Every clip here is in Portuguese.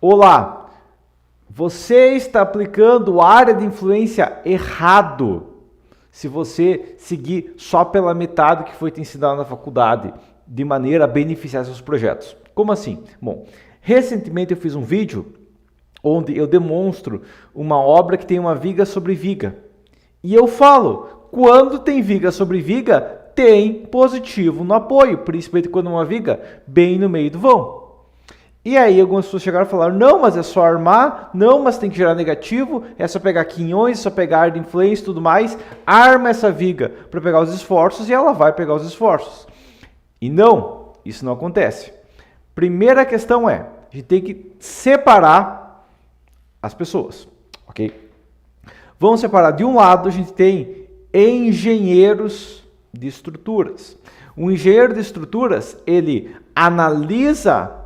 Olá, você está aplicando área de influência errado se você seguir só pela metade que foi te ensinado na faculdade, de maneira a beneficiar seus projetos. Como assim? Bom, recentemente eu fiz um vídeo onde eu demonstro uma obra que tem uma viga sobre viga. E eu falo, quando tem viga sobre viga, tem positivo no apoio, principalmente quando uma viga bem no meio do vão. E aí algumas pessoas chegaram e falaram, não, mas é só armar, não, mas tem que gerar negativo, é só pegar quinhões, é só pegar área de influência e tudo mais, arma essa viga para pegar os esforços e ela vai pegar os esforços. E não, isso não acontece. Primeira questão é, a gente tem que separar as pessoas, ok? Vamos separar, de um lado a gente tem engenheiros de estruturas. O engenheiro de estruturas, ele analisa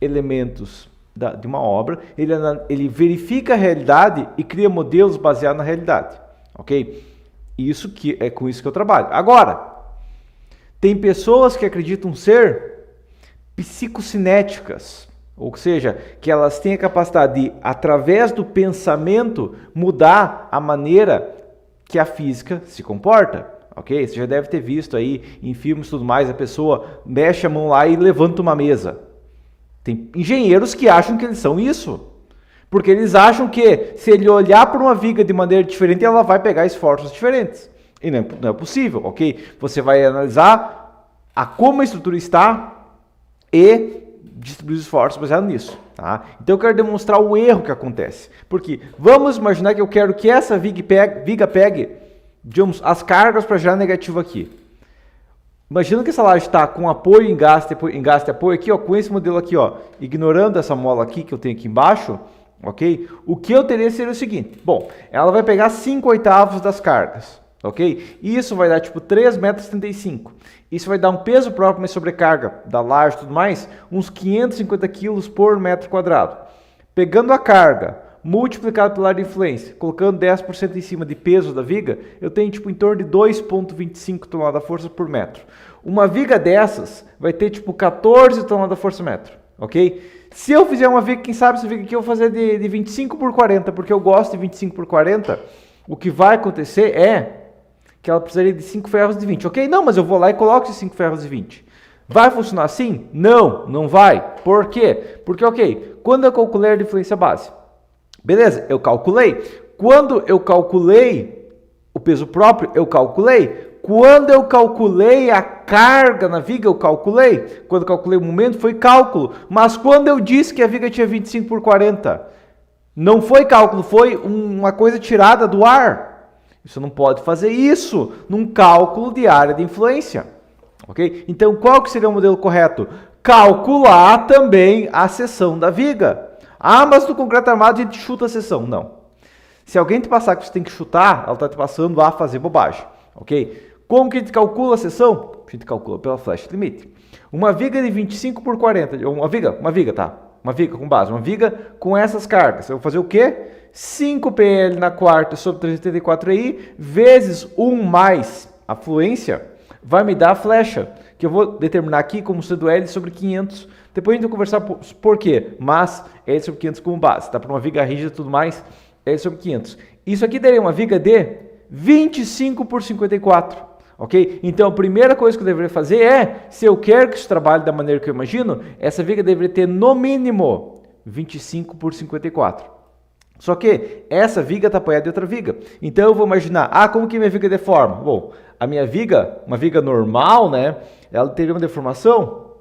elementos de uma obra, ele verifica a realidade e cria modelos baseados na realidade, ok? Isso que é com isso que eu trabalho. Agora, tem pessoas que acreditam ser psicocinéticas, ou seja, que elas têm a capacidade de, através do pensamento, mudar a maneira que a física se comporta, ok? Você já deve ter visto aí em filmes e tudo mais, a pessoa mexe a mão lá e levanta uma mesa. Tem engenheiros que acham que eles são isso, porque eles acham que se ele olhar para uma viga de maneira diferente, ela vai pegar esforços diferentes. E não é possível, ok? Você vai analisar como a estrutura está e distribuir os esforços baseado nisso. Tá? Então eu quero demonstrar o erro que acontece. Porque vamos imaginar que eu quero que essa viga pegue, digamos, as cargas para gerar negativo aqui. Imagina que essa laje está com apoio, engaste e apoio aqui, ó, com esse modelo aqui, ó, ignorando essa mola aqui que eu tenho aqui embaixo, ok? O que eu teria seria o seguinte, bom, ela vai pegar 5/8 das cargas, ok? Isso vai dar tipo 3,75 m. Isso vai dar um peso próprio, uma sobrecarga da laje e tudo mais, uns 550 kg por metro quadrado. Pegando a carga, multiplicado pela área de influência, colocando 10% em cima de peso da viga, eu tenho tipo em torno de 2,25 toneladas-força por metro. Uma viga dessas vai ter tipo 14 toneladas-força metro, ok? Se eu fizer uma viga, quem sabe essa viga aqui eu vou fazer de 25 por 40, porque eu gosto de 25 por 40, o que vai acontecer é que ela precisaria de 5 ferros de 20, ok? Não, mas eu vou lá e coloco esses 5 ferros de 20. Vai funcionar assim? Não, não vai. Por quê? Porque, ok, quando eu calculei a área de influência base, beleza, eu calculei. Quando eu calculei o peso próprio, eu calculei. Quando eu calculei a carga na viga, eu calculei. Quando eu calculei o momento, foi cálculo. Mas quando eu disse que a viga tinha 25 por 40, não foi cálculo, foi uma coisa tirada do ar. Você não pode fazer isso num cálculo de área de influência. Ok? Então, qual que seria o modelo correto? Calcular também a seção da viga. Ah, mas no concreto armado a gente chuta a seção. Não. Se alguém te passar que você tem que chutar, ela está te passando a fazer bobagem. Ok? Como que a gente calcula a seção? A gente calcula pela flecha limite. Uma viga de 25 por 40, uma viga, tá? Uma viga com base, uma viga com essas cargas. Eu vou fazer o quê? 5 PL na quarta sobre 384 EI vezes 1 mais a fluência vai me dar a flecha, que eu vou determinar aqui como sendo L sobre 500. Depois a gente vai conversar por quê, mas L sobre 500 como base, tá? Para uma viga rígida e tudo mais, L sobre 500. Isso aqui daria uma viga de 25 por 54, ok? Então a primeira coisa que eu deveria fazer é, se eu quero que isso trabalhe da maneira que eu imagino, essa viga deveria ter no mínimo 25 por 54. Só que essa viga está apoiada em outra viga. Então eu vou imaginar, como que minha viga deforma? Bom, a minha viga, uma viga normal, né? Ela teria uma deformação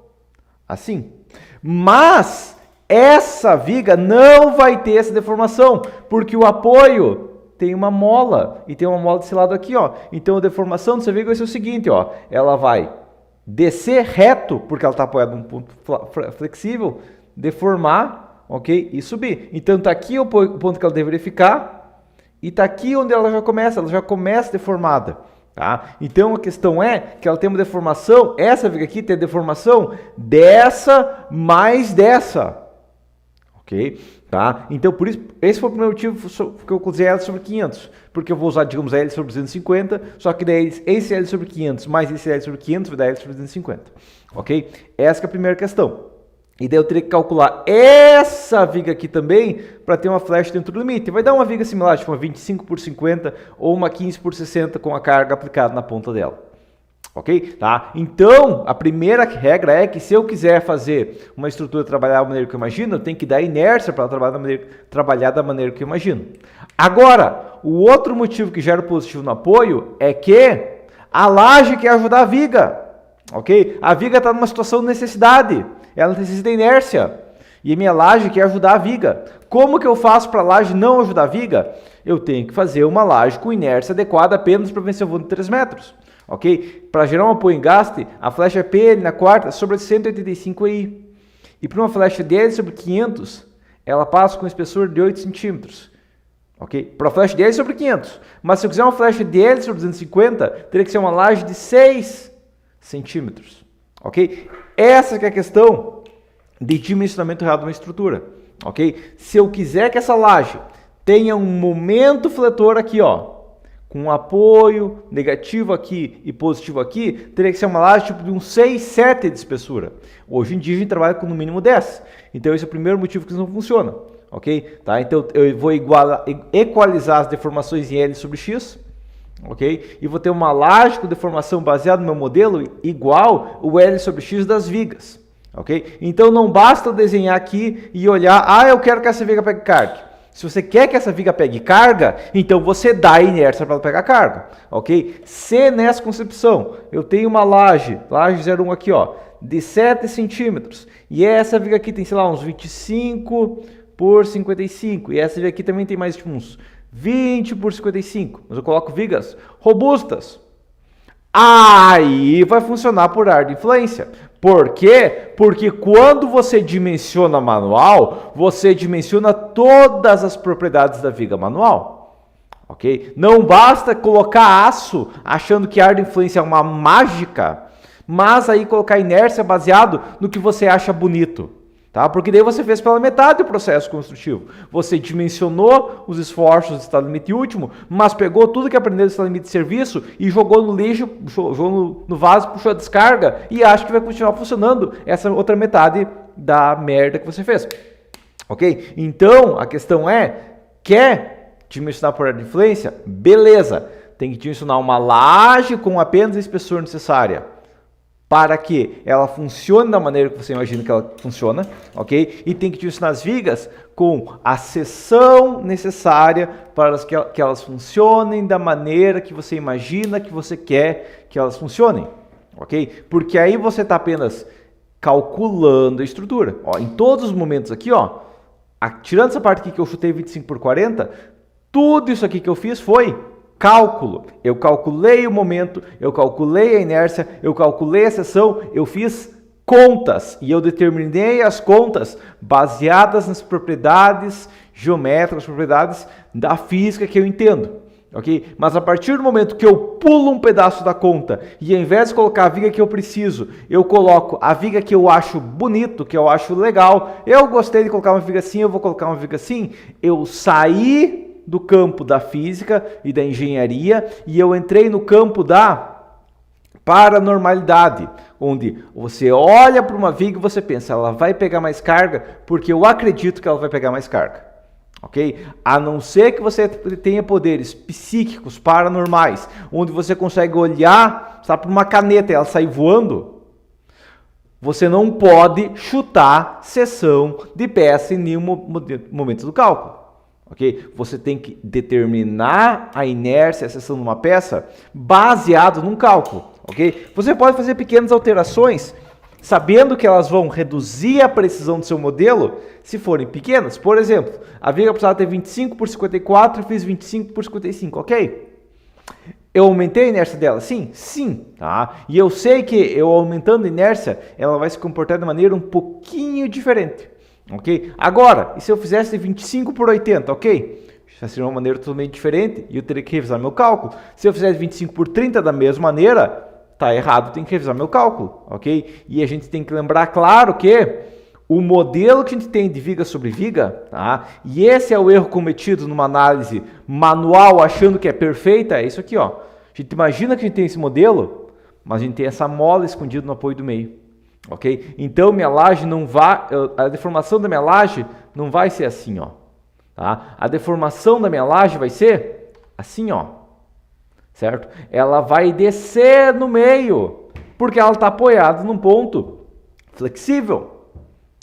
assim. Mas essa viga não vai ter essa deformação, porque o apoio tem uma mola, e tem uma mola desse lado aqui, ó. Então a deformação dessa viga vai ser o seguinte, ó. Ela vai descer reto, porque ela está apoiada num ponto flexível, deformar, ok? E subir. Então tá aqui o ponto que ela deveria ficar, e tá aqui onde ela já começa deformada. Tá? Então a questão é que ela tem uma deformação, essa viga aqui tem a deformação dessa mais dessa, ok? Tá? Então por isso, esse foi o primeiro motivo que eu usei L sobre 500, porque eu vou usar, digamos, L sobre 250, só que daí esse L sobre 500 mais esse L sobre 500 vai dar L sobre 250, ok? Essa que é a primeira questão. E daí eu teria que calcular essa viga aqui também para ter uma flecha dentro do limite. Vai dar uma viga similar, tipo uma 25 por 50 ou uma 15 por 60 com a carga aplicada na ponta dela. Ok? Tá? Então, a primeira regra é que se eu quiser fazer uma estrutura trabalhar da maneira que eu imagino, eu tenho que dar inércia para ela trabalhar da maneira que eu imagino. Agora, o outro motivo que gera o positivo no apoio é que a laje quer ajudar a viga. Ok? A viga está numa situação de necessidade. Ela necessita de inércia. E a minha laje quer ajudar a viga. Como que eu faço para a laje não ajudar a viga? Eu tenho que fazer uma laje com inércia adequada apenas para vencer o voo de 3 metros. Ok? Para gerar um apoio em gaste, a flecha PL na quarta sobre 185 EI. E para uma flecha DL sobre 500, ela passa com um espessor de 8 centímetros. Ok? Para a flecha DL sobre 500. Mas se eu quiser uma flecha DL sobre 250, teria que ser uma laje de 6 centímetros. Ok? Essa que é a questão de dimensionamento real de uma estrutura. Ok? Se eu quiser que essa laje tenha um momento fletor aqui, ó, com apoio negativo aqui e positivo aqui, teria que ser uma laje tipo de um 6, 7 de espessura. Hoje em dia a gente trabalha com no mínimo 10. Então esse é o primeiro motivo que isso não funciona. Ok? Tá? Então eu vou equalizar as deformações em L sobre X. Ok? E vou ter uma laje com deformação baseada no meu modelo igual o L sobre X das vigas. Ok? Então não basta eu desenhar aqui e olhar, eu quero que essa viga pegue carga. Se você quer que essa viga pegue carga, então você dá a inércia para ela pegar carga. Ok? Se nessa concepção eu tenho uma laje 01 aqui, ó, de 7 centímetros, e essa viga aqui tem, sei lá, uns 25 por 55, e essa viga aqui também tem mais tipo, uns 20 por 55, mas eu coloco vigas robustas. Aí vai funcionar por ar de influência. Por quê? Porque quando você dimensiona manual, você dimensiona todas as propriedades da viga manual. Ok? Não basta colocar aço achando que ar de influência é uma mágica, mas aí colocar inércia baseado no que você acha bonito. Tá? Porque daí você fez pela metade o processo construtivo. Você dimensionou os esforços do estado limite último, mas pegou tudo que aprendeu do estado limite de serviço e jogou no lixo, jogou no vaso, puxou a descarga e acha que vai continuar funcionando essa outra metade da merda que você fez. Ok? Então, a questão é, quer dimensionar por área de influência? Beleza. Tem que dimensionar uma laje com apenas a espessura necessária para que ela funcione da maneira que você imagina que ela funciona, ok? E tem que dimensionar as vigas com a seção necessária para que elas funcionem da maneira que você imagina que você quer que elas funcionem, ok? Porque aí você está apenas calculando a estrutura. Ó, em todos os momentos aqui, ó, tirando essa parte aqui que eu chutei 25 por 40, tudo isso aqui que eu fiz foi cálculo. Eu calculei o momento, eu calculei a inércia, eu calculei a seção, eu fiz contas e eu determinei as contas baseadas nas propriedades geométricas, propriedades da física que eu entendo. Ok? Mas a partir do momento que eu pulo um pedaço da conta e ao invés de colocar a viga que eu preciso, eu coloco a viga que eu acho bonito, que eu acho legal, eu gostei de colocar uma viga assim, eu vou colocar uma viga assim, eu saí do campo da física e da engenharia e eu entrei no campo da paranormalidade, onde você olha para uma viga e você pensa, ela vai pegar mais carga porque eu acredito que ela vai pegar mais carga, ok? A não ser que você tenha poderes psíquicos paranormais, onde você consegue olhar, sabe, para uma caneta e ela sair voando, você não pode chutar seção de peça em nenhum momento do cálculo. Okay? Você tem que determinar a inércia, a seção de uma peça baseado num cálculo. Okay? Você pode fazer pequenas alterações, sabendo que elas vão reduzir a precisão do seu modelo se forem pequenas. Por exemplo, a viga precisava ter 25 por 54 e fiz 25 por 55, ok? Eu aumentei a inércia dela? Sim? Sim. Tá? E eu sei que eu aumentando a inércia, ela vai se comportar de maneira um pouquinho diferente. Ok? Agora, e se eu fizesse 25 por 80, ok? Já seria uma maneira totalmente diferente e eu teria que revisar meu cálculo. Se eu fizesse 25 por 30 da mesma maneira, tá errado, tem que revisar meu cálculo, ok? E a gente tem que lembrar, claro, que o modelo que a gente tem de viga sobre viga, tá? E esse é o erro cometido numa análise manual, achando que é perfeita, é isso aqui, ó. A gente imagina que a gente tem esse modelo, mas a gente tem essa mola escondida no apoio do meio. ok? Então minha laje não vai, a deformação da minha laje não vai ser assim, ó, tá? A deformação da minha laje vai ser assim, ó, certo? Ela vai descer no meio, porque ela está apoiada num ponto flexível.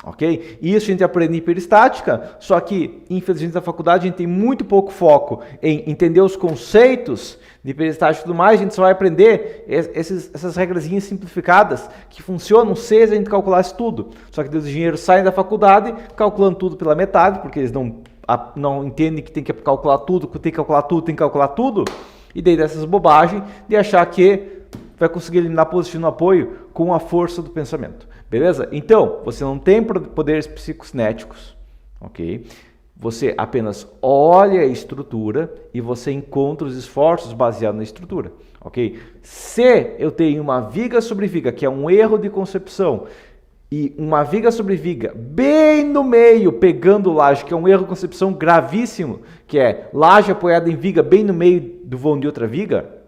Ok? Isso a gente aprende em hiperestática, só que, infelizmente, na faculdade a gente tem muito pouco foco em entender os conceitos de hiperestática e tudo mais, a gente só vai aprender essas regrazinhas simplificadas que funcionam se a gente calculasse tudo. Só que os engenheiros saem da faculdade calculando tudo pela metade, porque eles não entendem que tem que calcular tudo, tem que calcular tudo, tem que calcular tudo, e daí dessas bobagens de achar que vai conseguir eliminar positivo no apoio com a força do pensamento. Beleza? Então, você não tem poderes psicocinéticos, ok? Você apenas olha a estrutura e você encontra os esforços baseados na estrutura, ok? Se eu tenho uma viga sobre viga, que é um erro de concepção, e uma viga sobre viga bem no meio, pegando laje, que é um erro de concepção gravíssimo, que é laje apoiada em viga bem no meio do vão de outra viga,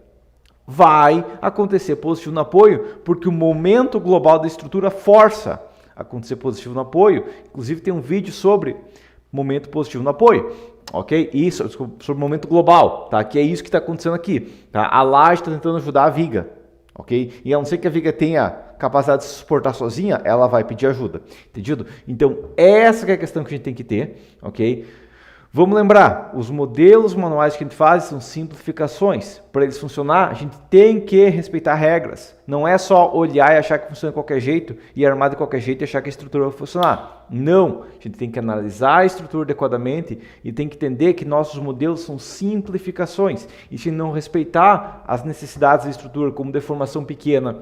vai acontecer positivo no apoio, porque o momento global da estrutura força a acontecer positivo no apoio. Inclusive tem um vídeo sobre momento positivo no apoio, ok? Isso, sobre momento global, tá? Que é isso que está acontecendo aqui, tá? A laje está tentando ajudar a viga, ok? E a não ser que a viga tenha capacidade de se suportar sozinha, ela vai pedir ajuda, entendido? Então, essa que é a questão que a gente tem que ter, ok? Vamos lembrar, os modelos manuais que a gente faz são simplificações. Para eles funcionar, a gente tem que respeitar regras. Não é só olhar e achar que funciona de qualquer jeito e armar de qualquer jeito e achar que a estrutura vai funcionar. Não, a gente tem que analisar a estrutura adequadamente e tem que entender que nossos modelos são simplificações. E se não respeitar as necessidades da estrutura, como deformação pequena,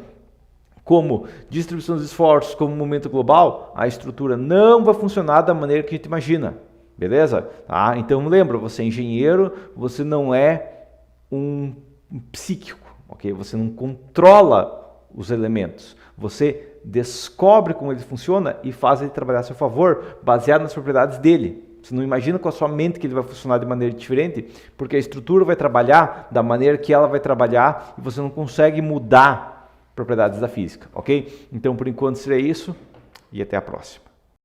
como distribuição dos esforços, como momento global, a estrutura não vai funcionar da maneira que a gente imagina. Beleza? Tá? Então lembra, você é engenheiro, você não é um psíquico, ok? Você não controla os elementos. Você descobre como ele funciona e faz ele trabalhar a seu favor, baseado nas propriedades dele. Você não imagina com a sua mente que ele vai funcionar de maneira diferente, porque a estrutura vai trabalhar da maneira que ela vai trabalhar e você não consegue mudar propriedades da física, ok? Então, por enquanto, seria isso e até a próxima.